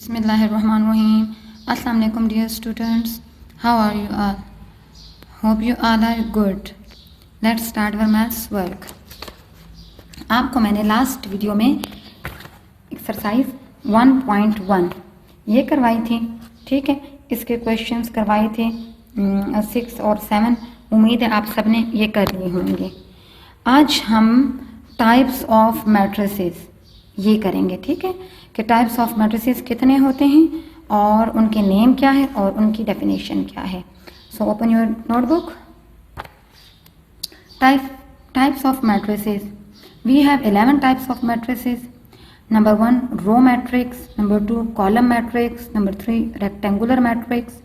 Bismillahirrahmanirrahim. Assalamu alaikum dear students. How are you all? Hope you all are good. Let's start our maths work. आपको मैंने last video में exercise 1.1 ये करवाई थी, ठीक है। इसके क्वेश्चंस करवाए थे 6 और 7। उम्मीद है आप सबने ये कर लिए होंगे। आज हम टाइप्स ऑफ मैट्रिसेस ये करेंगे, ठीक है, कि टाइप्स ऑफ मैट्रिसेस कितने होते हैं और उनके नेम क्या है और उनकी डेफिनेशन क्या है। So open your notebook. Types of matrices, we have 11 types of matrices. Number 1 row matrix, number 2 column matrix, number 3 rectangular matrix,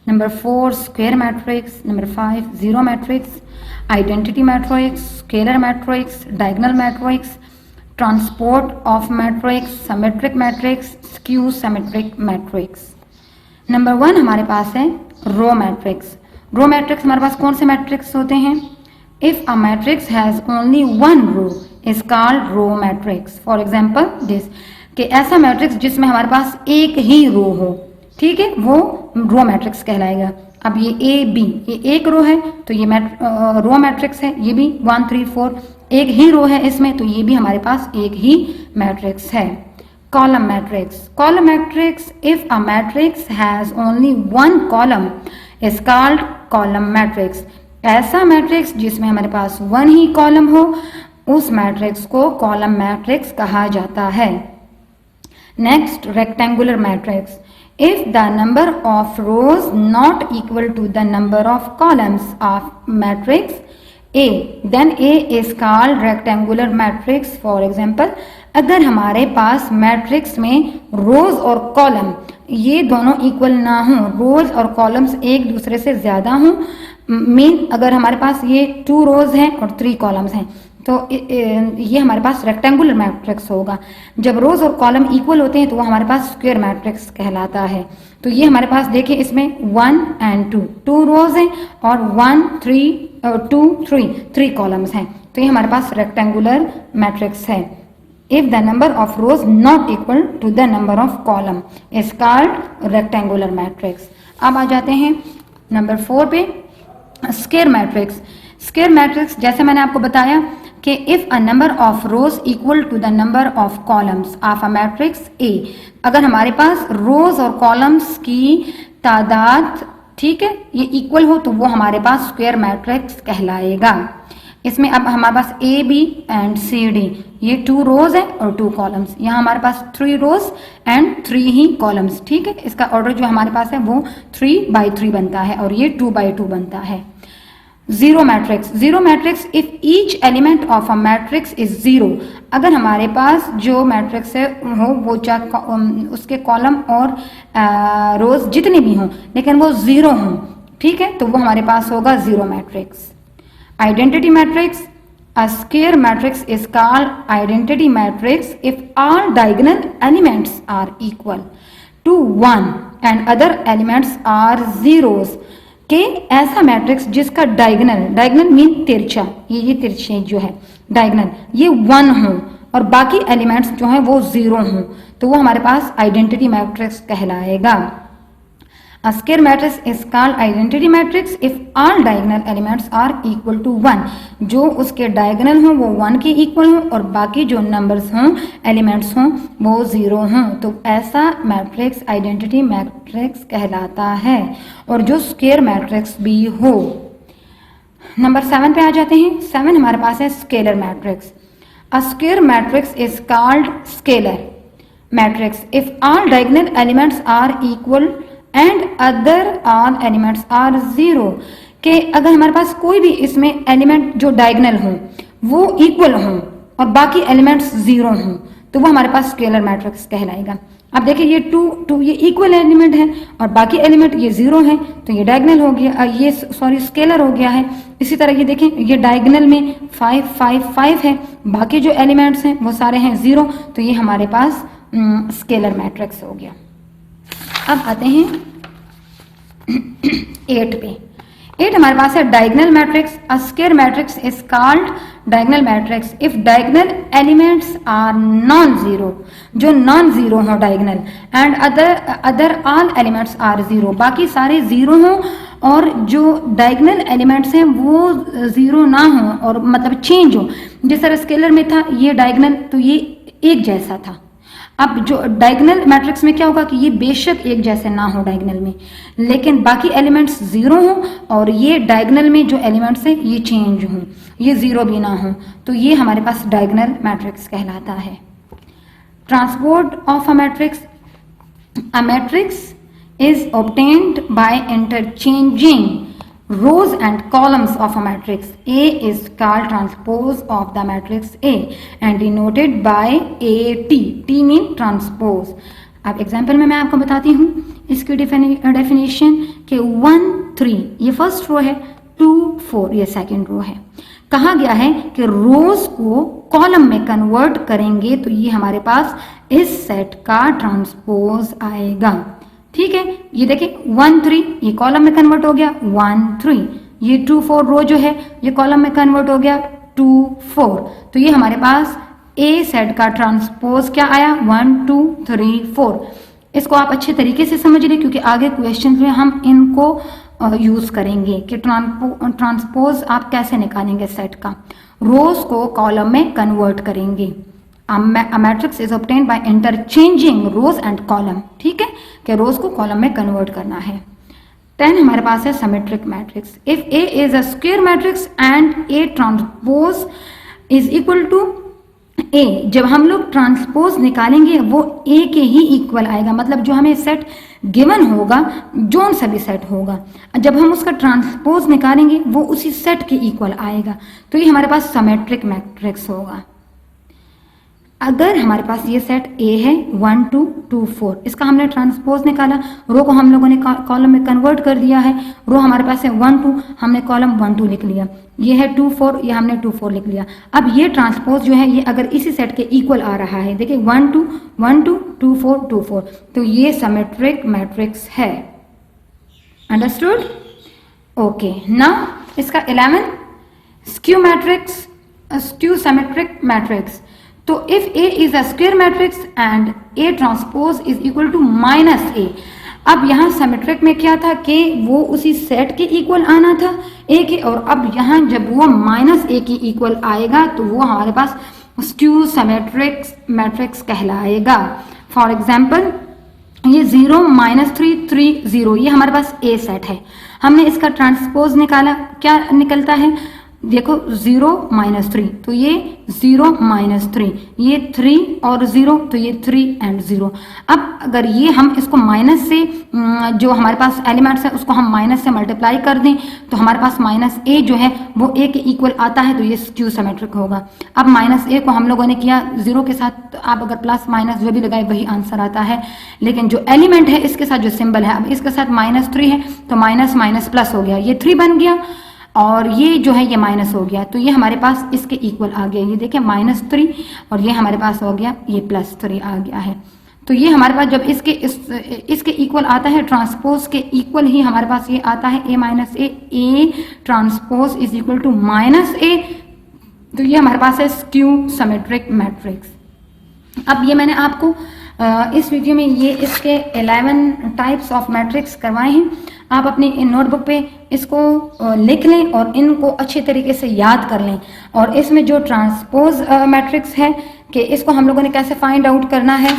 number 4 square matrix, number 5 zero matrix, identity matrix, scalar matrix, diagonal matrix, transport of matrix, symmetric matrix, skew symmetric matrix. Number 1 हमारे पास है row matrix. Row matrix हमारे पास कौन से matrix होते हैं? If a matrix has only one row is called row matrix. For example this, कि ऐसा मैट्रिक्स जिसमें हमारे पास एक ही रो हो, ठीक है, वो रो मैट्रिक्स कहलाएगा। अब ये ए बी, ये एक रो है तो ये रो मैट्रिक्स है। ये भी 1 3 4 एक ही रो है इसमें, तो ये भी हमारे पास एक ही मैट्रिक्स है। Column matrix, column matrix, if a matrix has only one column is called column matrix. ऐसा मैट्रिक्स जिसमें हमारे पास वन ही कॉलम हो, उस मैट्रिक्स को कॉलम मैट्रिक्स कहा जाता है। Next rectangular matrix, if the number of rows not equal to the number of columns of matrix A, then A is called rectangular matrix. For example, अगर हमारे पास matrix में रोज और कॉलम ये दोनों इक्वल ना हो, रोज और कॉलम्स एक दूसरे से ज्यादा हों, मीन अगर हमारे पास ये 2 रोज हैं और 3 कॉलम्स हैं, तो ये हमारे पास रेक्टेंगुलर मैट्रिक्स होगा। जब रोज और कॉलम इक्वल होते हैं तो वो हमारे पास स्क्वायर मैट्रिक्स कहलाता है। तो ये हमारे पास देखिए इसमें 1 and 2 रोज हैं और 1 3 2 3 कॉलम्स हैं, तो ये हमारे पास रेक्टेंगुलर मैट्रिक्स है। If the number of rows not equal to the number of column is called rectangular matrix. अब आ जाते हैं नंबर 4 पे, स्क्वायर मैट्रिक्स। स्क्वायर मैट्रिक्स जैसे मैंने आपको बताया कि if a number of rows equal to the number of columns of a matrix A, अगर हमारे पास रोज और कॉलम्स की तादाद, ठीक है, ये इक्वल हो तो वो हमारे पास स्क्वायर मैट्रिक्स कहलाएगा। इसमें अब हमारे पास A B and C D, ये 2 रोज है और 2 कॉलम्स। यहाँ हमारे पास 3 रोज एंड 3 ही कॉलम्स, ठीक है। इसका ऑर्डर जो हमारे पास है वो 3/3 बनता है और ये 2/2 बनता है। Zero matrix, zero matrix, if each element of a matrix is zero, अगर हमारे पास जो मैट्रिक्स है हो वो उसके कॉलम और रोज जितने भी हों लेकिन वो जीरो हों, ठीक है, तो वो हमारे पास होगा zero matrix. Identity matrix, a square matrix is called identity matrix if all diagonal elements are equal to 1 and other elements are zeros. कि ऐसा मैट्रिक्स जिसका डायगोनल मीन तिरछा, ये तिरछे जो है डायगोनल, ये 1 हो और बाकी एलिमेंट्स जो हैं वो 0 हो, तो वो हमारे पास आइडेंटिटी मैट्रिक्स कहलाएगा। A square matrix is called identity matrix if all diagonal elements are equal to 1, जो उसके डायगोनल हों वो 1 के इक्वल हों और बाकी जो नंबर्स हों, एलिमेंट्स हों, वो 0 हों, तो ऐसा मैट्रिक्स आइडेंटिटी मैट्रिक्स कहलाता है, और जो स्क्वायर मैट्रिक्स भी हो। नंबर 7 पे आ जाते हैं। 7 हमारे पास है scalar matrix. A square matrix is called scalar matrix if all diagonal elements are equal and other all elements are 0, के अगर हमारे पास कोई भी इसमें एलिमेंट जो डायगोनल हो वो इक्वल हो और बाकी एलिमेंट्स 0 हों, तो वो हमारे पास स्केलर मैट्रिक्स कहलाएगा। अब देखिए ये 2 ये इक्वल एलिमेंट है और बाकी एलिमेंट ये 0 है, तो ये डायगोनल हो गया, ये स्केलर हो गया है। इसी तरह ये देखें, ये डायगोनल में 5 5 5 है, बाकी जो एलिमेंट्स हैं वो सारे हैं 0, तो ये हमारे पास स्केलर मैट्रिक्स हो गया। अब आते हैं 8 पे। 8 हमारे पास है diagonal matrix. A square matrix is called diagonal matrix if diagonal elements are non zero, जो नॉन जीरो हो diagonal, and other all elements are zero, बाकी सारे जीरो हों और जो डायगोनल एलिमेंट्स हैं वो जीरो ना हो और मतलब चेंज हो। जिस तरह स्केलर में था ये डायगोनल, तो ये एक जैसा था। अब जो डायगोनल मैट्रिक्स में क्या होगा कि ये बेशक एक जैसे ना हो डायगोनल में, लेकिन बाकी एलिमेंट्स जीरो हो और ये डायगोनल में जो एलिमेंट्स हैं ये चेंज हों, ये जीरो भी ना हो, तो ये हमारे पास डायगोनल मैट्रिक्स कहलाता है। Transpose of a matrix is obtained by interchanging rows and columns of a matrix. A is called transpose of the matrix A and denoted by AT. T mean transpose. अब example में मैं आपको बताती हूँ इसकी definition कि 1 3 ये first row है, 2 4 ये सेकेंड रो है। कहा गया है कि रोज को कॉलम में कन्वर्ट करेंगे तो ये हमारे पास इस सेट का ट्रांसपोज आएगा। ठीक है, ये देखिए 1 3 ये कॉलम में कन्वर्ट हो गया 1 3, ये 2 4 रो जो है ये कॉलम में कन्वर्ट हो गया 2 4, तो ये हमारे पास ए सेट का ट्रांसपोज क्या आया 1 2 3 4। इसको आप अच्छे तरीके से समझ लें क्योंकि आगे क्वेश्चन में हम इनको यूज करेंगे कि ट्रांसपोज आप कैसे निकालेंगे सेट का। रोज को कॉलम में कन्वर्ट करेंगे। A matrix is obtained by interchanging rows and column। ठीक है, कि रोज को कॉलम में कन्वर्ट करना है। 10 हमारे पास है symmetric matrix. If A is a square matrix and A transpose is equal to A, जब हम लोग ट्रांसपोज निकालेंगे वो A के ही इक्वल आएगा, मतलब जो हमें सेट गिवन होगा जोन सा भी सेट होगा, जब हम उसका ट्रांसपोज निकालेंगे वो उसी सेट के इक्वल आएगा, तो ये हमारे पास सिमेट्रिक मैट्रिक्स होगा। अगर हमारे पास ये सेट A है 1 2 2 4, इसका हमने ट्रांसपोज निकाला, रो को हम लोगों ने कॉलम में कन्वर्ट कर दिया है। रो हमारे पास है 1 2, हमने कॉलम 1 2 लिख लिया। ये है 2 4, ये हमने 2 4 लिख लिया। अब ये ट्रांसपोज जो है ये अगर इसी सेट के इक्वल आ रहा है, देखिए 1 2 1 2 2 4 2 4, तो ये सिमेट्रिक मैट्रिक्स है। अंडरस्टूड? ओके, नाउ इसका 11 स्क्यू सिमेट्रिक मैट्रिक्स। तो if A is a square matrix and A transpose is equal to minus A, अब यहाँ सिमेट्रिक में क्या था कि वो उसी सेट के इक्वल आना था A के, और अब यहाँ जब वो माइनस A के इक्वल आएगा तो वो हमारे पास स्क्यू सिमेट्रिक मैट्रिक्स कहलाएगा। फॉर एग्जाम्पल ये 0 -3 3 0 ये हमारे पास A सेट है, हमने इसका ट्रांसपोज निकाला, क्या निकलता है देखो 0 -3, तो ये 0 -3, ये 3 और 0, तो ये 3 and 0। अब अगर ये हम इसको माइनस से जो हमारे पास एलिमेंट्स है उसको हम माइनस से मल्टीप्लाई कर दें तो हमारे पास -a जो है वो a के इक्वल आता है, तो ये स्क्यू सिमेट्रिक होगा। अब -a को हम लोगों ने किया 0 के साथ, आप अगर प्लस माइनस जो भी लगाए वही आंसर आता है, लेकिन जो एलिमेंट है इसके साथ जो सिंबल है, अब इसके साथ -3 है तो माइनस माइनस प्लस हो गया, ये 3 बन गया और ये जो है ये माइनस हो गया, तो ये हमारे पास इसके इक्वल आ गया। ये देखिए -3 और ये हमारे पास हो गया ये +3 आ गया है। तो ये हमारे पास जब इसके इक्वल आता है, ट्रांसपोज के इक्वल ही हमारे पास ये आता है A transpose is equal to -a, तो ये हमारे पास है स्क्यू सिमेट्रिक मैट्रिक्स। अब ये मैंने आपको इस वीडियो में ये इसके 11 टाइप्स ऑफ मैट्रिक्स करवाए हैं। आप अपनी नोटबुक पे इसको लिख लें और इनको अच्छे तरीके से याद कर लें। और इसमें जो ट्रांसपोज मैट्रिक्स है कि इसको हम लोगों ने कैसे फाइंड आउट करना है,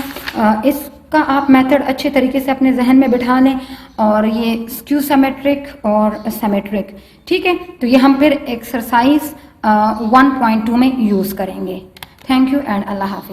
इसका आप मेथड अच्छे तरीके से अपने जहन में बिठा लें। और ये स्क्यू सिमेट्रिक और सिमेट्रिक, ठीक है, तो ये हम फिर एक्सरसाइज 1.2 में यूज़ करेंगे। Thank you and Allah Hafiz.